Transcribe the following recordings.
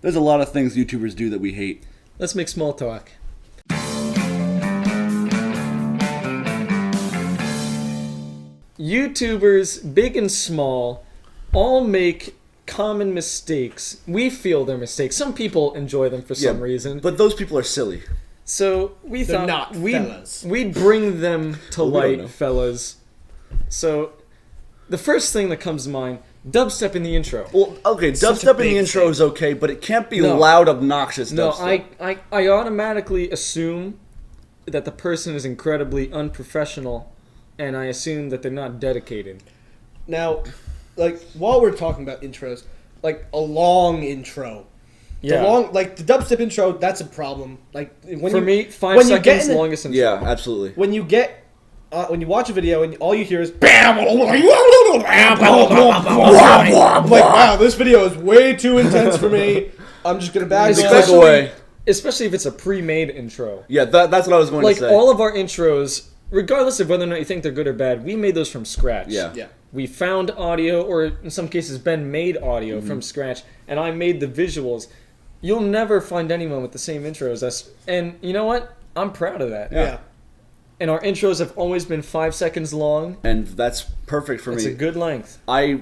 There's a lot of things YouTubers do that we hate. Let's make small talk. YouTubers, big and small, all make common mistakes. We feel they're mistakes. Some people enjoy them for some reason. But those people are silly. So we They're thought not fellas. we'd bring them to Well, we don't know. light, fellas. So the first thing that comes to mind, dubstep in the intro. Well, okay, Such a dubstep in big the intro thing. is okay, but it can't be No. loud, obnoxious No, dubstep. I automatically assume that the person is incredibly unprofessional, and I assume that they're not dedicated. Now, like, while we're talking about intros, like, a long intro. Yeah. The dubstep intro, that's a problem. Like, For me, 5 when you get seconds in the- longest intro. Yeah, absolutely. When you watch a video and all you hear is BAM! I'm like, wow, this video is way too intense for me. I'm just gonna back Click off. away. Especially if it's a pre-made intro. Yeah, that's what I was going Like, to say. all of our intros, regardless of whether or not you think they're good or bad, we made those from scratch. Yeah. Yeah. We found audio, or in some cases, Ben made audio Mm-hmm. from scratch, and I made the visuals. You'll never find anyone with the same intro as us. And you know what? I'm proud of that. Yeah. And our intros have always been 5 seconds long. And that's perfect for It's me. a good length. A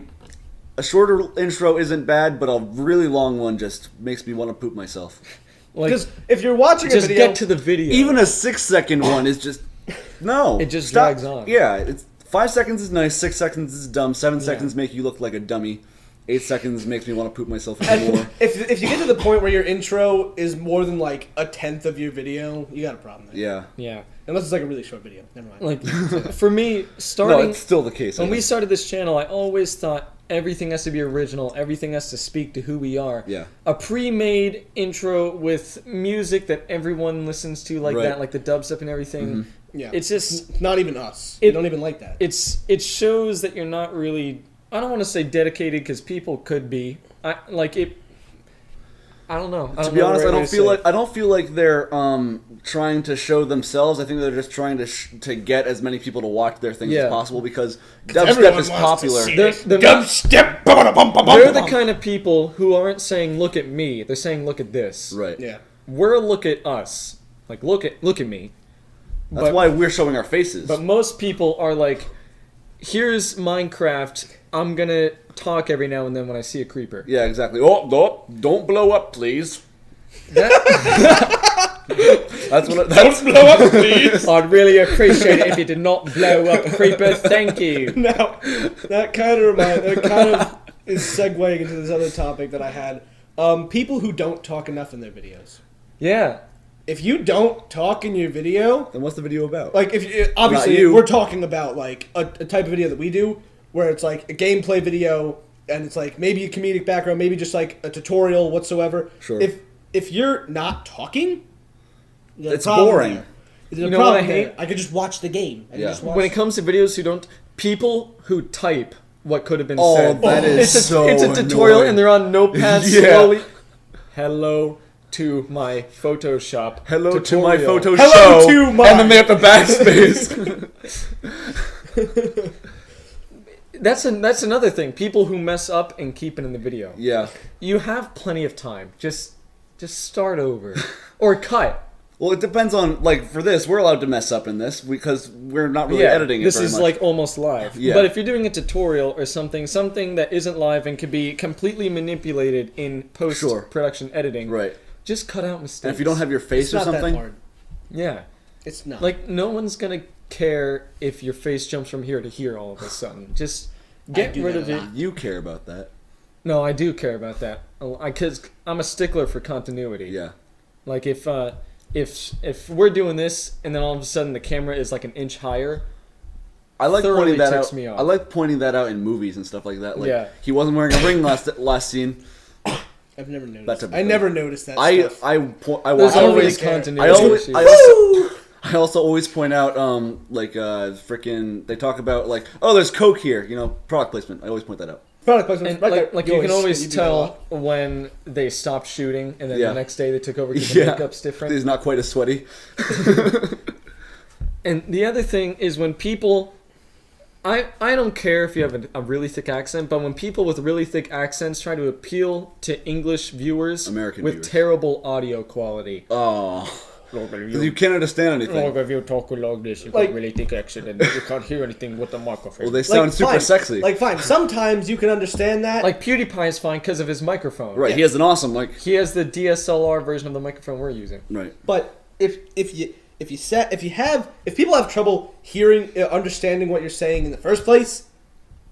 shorter intro isn't bad, but a really long one just makes me want to poop myself. Like, Because if you're watching a just video, get to the video. Even a 6-second one is just no. It just Stop. drags on. Yeah, it's 5 seconds is nice. 6 seconds is dumb. 7 seconds make you look like a dummy. 8 seconds makes me want to poop myself even more. and if you get to the point where your intro is more than like a tenth of your video, you got a problem there. Yeah. Yeah. Unless it's like a really short video. Never mind. Like, for me, No, starting... it's still the case. when we started this channel, I always thought everything has to be original. Everything has to speak to who we are. Yeah. A pre-made intro with music that everyone listens to like Right. that, like the dubstep and everything. Yeah. It's just... Not even us. We don't even like that. It shows that you're not really... I don't want to say dedicated, because people could be. I don't know. To be honest, I don't feel like they're trying to show themselves. I think they're just trying to get as many people to watch their things Yeah. as possible, because dubstep everyone is wants to popular. see They're Dubstep. they're the kind of people who aren't saying "look at me." They're saying "look at this." Right. Yeah. We're "look at us." Like look at me. That's But- why we're showing our faces. But most people are like, "Here's Minecraft. I'm gonna talk every now and then when I see a creeper." yeah, exactly. Oh, don't blow up, please. That's what. That's Blow up, please. I'd really appreciate it if you did not blow up creeper. Thank you. Now, that kind of is segueing into this other topic that I had. People who don't talk enough in their videos. Yeah. If you don't talk in your video, Then what's the video about? like obviously Not you. we're talking about like a type of video that we do where it's like a gameplay video and it's like maybe a comedic background, maybe just like a tutorial whatsoever. Sure. If you're not talking, there's a It's problem boring. there. There's a You know what I problem there. hate? I could just watch the game. I could Yeah. just watch When it comes to videos who don't, people who type what could have been Oh, said. that is so It's a tutorial, annoying. and they're on Notepad Yeah. slowly. Hello to my Photoshop. Hello to my tutorial. photo Hello show. to my- And then they have to backspace. That's another thing. People who mess up and keep it in the video. Yeah. You have plenty of time. Just start over or cut. Well, it depends on, like, for this, we're allowed to mess up in this because we're not really editing it this very is much. like almost live. Yeah. But if you're doing a tutorial or something that isn't live and can be completely manipulated in post-production editing, Right. just cut out mistakes. And if you don't have your face It's or not something, that hard. Yeah. It's not. Like, no one's gonna care if your face jumps from here to here all of a sudden. Just get do rid that of a it. lot. you care about that. No, I do care about that. Because I'm a stickler for continuity. Yeah. Like, if we're doing this and then all of a sudden the camera is like an inch higher, I like Thoroughly pointing that ticks out. me off. I like pointing that out in movies and stuff like that. Like, Yeah. he wasn't wearing a ring last scene. I've never noticed. That type of I thing. never noticed that I stuff. watch. there's don't always really care. continuity. I also always point out, freaking. They talk about like, oh, there's Coke here. You know, product placement. I always point that out. Product placement, And right there. like you can always you do that a tell lot. when they stopped shooting and then Yeah. the next day they took over because the makeup's different. He's not quite as sweaty. And the other thing is when people I don't care if you have a really thick accent, but when people with really thick accents try to appeal to English viewers American with viewers. terrible audio quality. Oh. You can't understand anything. if you talk like this, you Like- got really thick accent and you can't hear anything with the microphone. Well, they sound super fine. sexy. Like, fine. Sometimes you can understand that. Like PewDiePie is fine because of his microphone. Right, he has an awesome, like... He has the DSLR version of the microphone we're using. Right. But if people have trouble hearing, understanding what you're saying in the first place,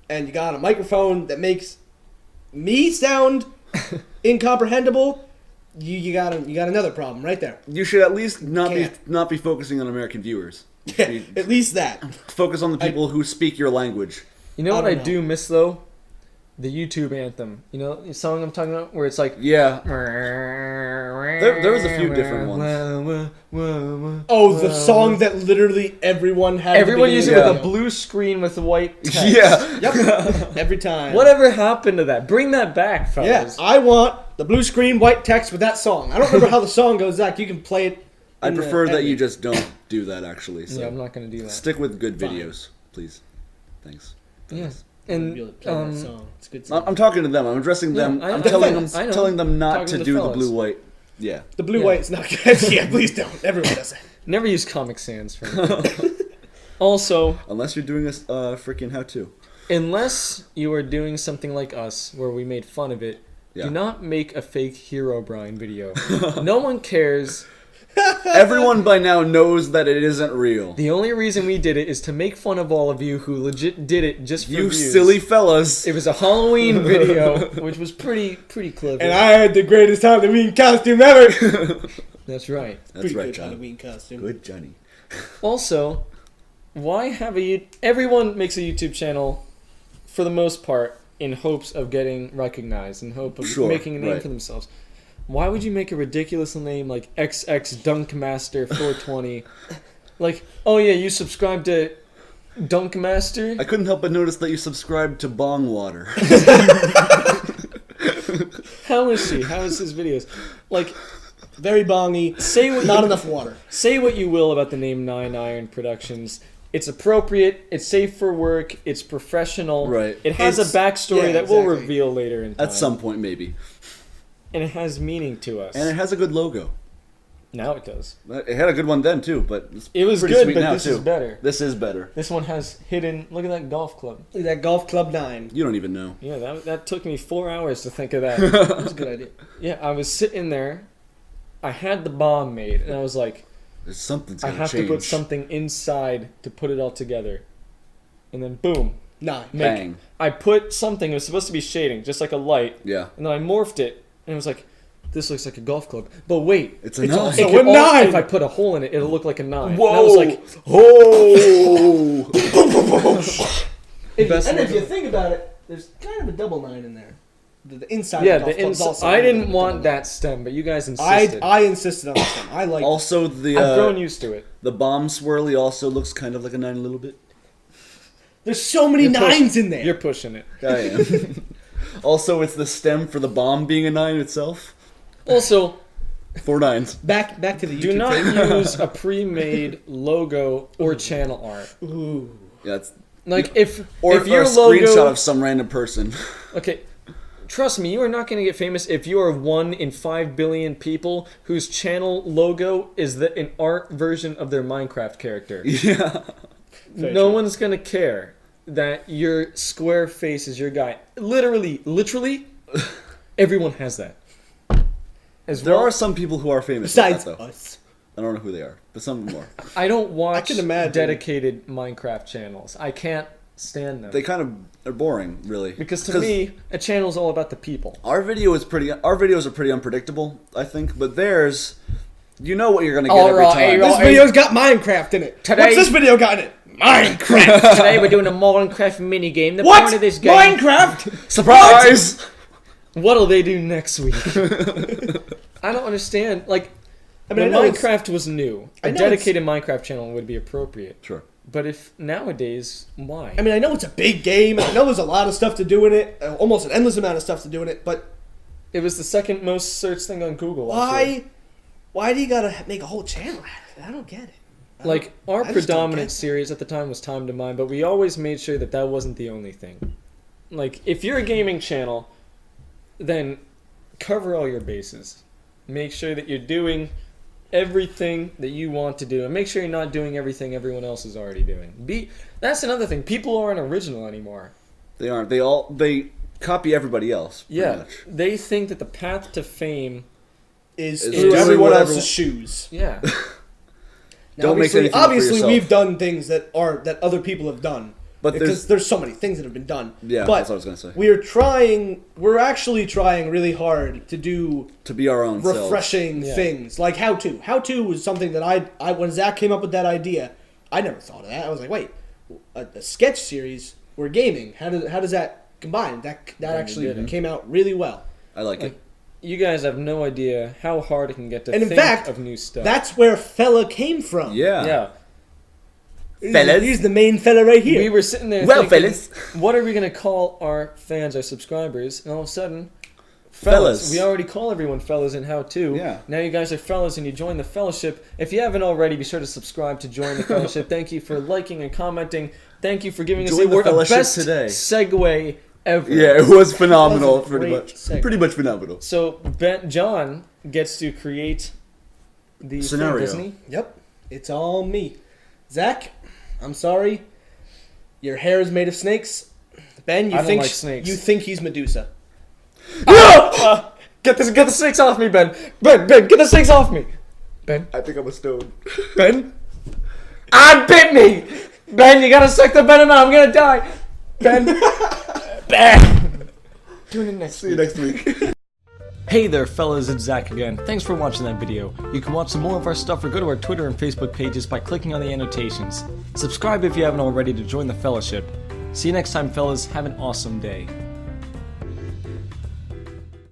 and you got a microphone that makes me sound incomprehensible, you got another problem right there. You should at least not Can't. be focusing on American viewers. Yeah, at least that. Focus on the people who speak your language. You know what I I don't know. do miss though? The YouTube anthem. You know the song I'm talking about? Where it's like... Yeah. There was a few different ones. Oh, the song that literally everyone had. Everyone at the uses it beginning. with a blue screen with white text. Yeah. Yep. Every time. Whatever happened to that? Bring that back, Yeah, fellas. I want the blue screen, white text with that song. I don't remember how the song goes, Zach. You can play it. I in the prefer that you editing. just don't do that, actually. So. Yeah, I'm not going to do that. Stick with good Fine. videos, please. Thanks. Yeah. You'll be able to And play that song. It's a good song. I'm talking to them. I'm addressing them. Yeah, I I'm know. telling Fellas. them. I know. Telling them not Talking to to the do the fellas. blue white. Yeah. The blue Yeah. white's not good. Yeah, please don't. Everyone does that. Never use Comic Sans for anything. Also, Unless you're doing a freaking how-to. unless you are doing something like us, where we made fun of it, Yeah. do not make a fake Hero Brian video. No one cares. Everyone by now knows that it isn't real. The only reason we did it is to make fun of all of you who legit did it just for You views. silly fellas. It was a Halloween video, which was pretty clever. And I had the greatest Halloween costume ever. That's right. That's Pretty right, good John. Halloween costume. Good Johnny. Also, why have everyone makes a YouTube channel for the most part in hopes of getting recognized, in hope of Sure, making a name right. for themselves. Why would you make a ridiculous name like XX Dunkmaster 420? Like, oh yeah, you subscribe to Dunkmaster? I couldn't help but notice that you subscribed to Bong Water. How is he? How is his videos? Like, Very bongy. say what Not you, enough water. say what you will about the name Nine Iron Productions. It's appropriate. It's safe for work. It's professional. Right. It has It's- a backstory yeah, that we'll exactly. reveal later in time. At some point, maybe. And it has meaning to us. And it has a good logo. Now it does. It had a good one then, too, but it's It was pretty good, sweet but now, this too. is better. This is better. This one has hidden. Look at that golf club. Look at that Golf Club 9. You don't even know. Yeah, that took me 4 hours to think of that. That's a good idea. Yeah, I was sitting there. I had the bomb made, and I was like, There's something's I gonna have change. to put something inside to put it all together. And then boom, 9. make- Bang. I put something. It was supposed to be shading, just like a light. Yeah. And then I morphed it, and it was like, this looks like a golf club. But wait, It's a 9. also- it could a 9! if I put a hole in it, it'll look like a 9. Whoa! And I was like, oh! Best And if logo. you think about it, there's kind of a double 9 in there. The inside yeah, of the golf club's also I kind of a didn't double want 9. that stem, but you guys insisted. I insisted on this one. I like Also, I've grown used to it. the bomb swirly also looks kind of like a 9 a little bit. There's so many You're pushing- 9s in there. You're pushing it. I am. Also, it's the stem for the bomb being a 9 itself. Also, 4 9s. Back to the YouTube do not thing. use a pre-made logo or channel art. Ooh. Yeah, it's Like if or your a logo, screenshot of some random person. okay, trust me, you are not going to get famous if you are 1 in 5 billion people whose channel logo is an art version of their Minecraft character. Yeah. Very No true. one's going to care that your square face is your guy. Literally, everyone has that. As There well, are some people who are famous like Besides that, though. us. I don't know who they are, but some of them are. I don't watch can imagine. dedicated Minecraft channels. I can't stand them. They kind of are boring, really. Because to me, a channel is all about the people. our videos are pretty unpredictable, I think. But theirs, you know what you're gonna get every Alright, time. This video's got Minecraft in it. Today- What's this video got in it? Minecraft. Today we're doing a Minecraft minigame. The What? point of this game. Minecraft? Surprise! What'll they do next week? I don't understand. Like, I mean, I when know it's- Minecraft was new, I a know dedicated Minecraft channel would be appropriate. Sure. But if nowadays, why? I mean, I know it's a big game. And I know there's a lot of stuff to do in it. Almost an endless amount of stuff to do in it. But it was the second most searched thing on Google. actually. why do you gotta make a whole channel out of it? I don't get it. Like, our I just don't predominant get series at the time was Time to Mine, but we always made sure that that wasn't the only thing. Like, if you're a gaming channel, then cover all your bases. Make sure that you're doing everything that you want to do, and make sure you're not doing everything everyone else is already doing. That's another thing. People aren't original anymore. They aren't. They copy everybody else. Pretty Yeah, much. they think that the path to fame is Is through doing everyone whatever- else's shoes. Yeah. Now, Don't make obviously, anything for obviously yourself. we've done things that other people have done. But because there's so many things that have been done. Yeah, but that's what I was gonna say. We're actually trying really hard to do To be our own selves. refreshing Yeah. things like how to. How to was something that I when Zach came up with that idea, I never thought of that. I was like, wait, a sketch series or gaming? How does that combine? That actually didn't. came out really well. I like Like, it. you guys have no idea how hard it can get to And in think fact, of new stuff. That's where fella came from. Yeah. yeah. Fellas. He's the main fella right here. We were sitting there Well, thinking, fellas. what are we going to call our fans, our subscribers? And all of a sudden, Fellas. We already call everyone fellas in How To. Yeah. Now you guys are fellas and you join the fellowship. If you haven't already, be sure to subscribe to join the fellowship. Thank you for liking and commenting. Thank you for giving us Join the the fellowship best today. segue ever. Yeah, it was phenomenal. That was a pretty great much. segue. Pretty much phenomenal. So John gets to create the Scenario. thing, doesn't he? Yep, it's all me. Zach, I'm sorry. Your hair is made of snakes. Ben, I don't like snakes. you think he's Medusa. No! Get the snakes off me, Ben. Ben, get the snakes off me. Ben. I think I'm a stone. Ben? Bit me! Ben, you gotta suck the venom out. I'm gonna die. Ben. Ben. Doing it next See you next week. Hey there, fellas, it's Zach again. Thanks for watching that video. You can watch some more of our stuff or go to our Twitter and Facebook pages by clicking on the annotations. Subscribe if you haven't already to join the fellowship. See you next time, fellas. Have an awesome day.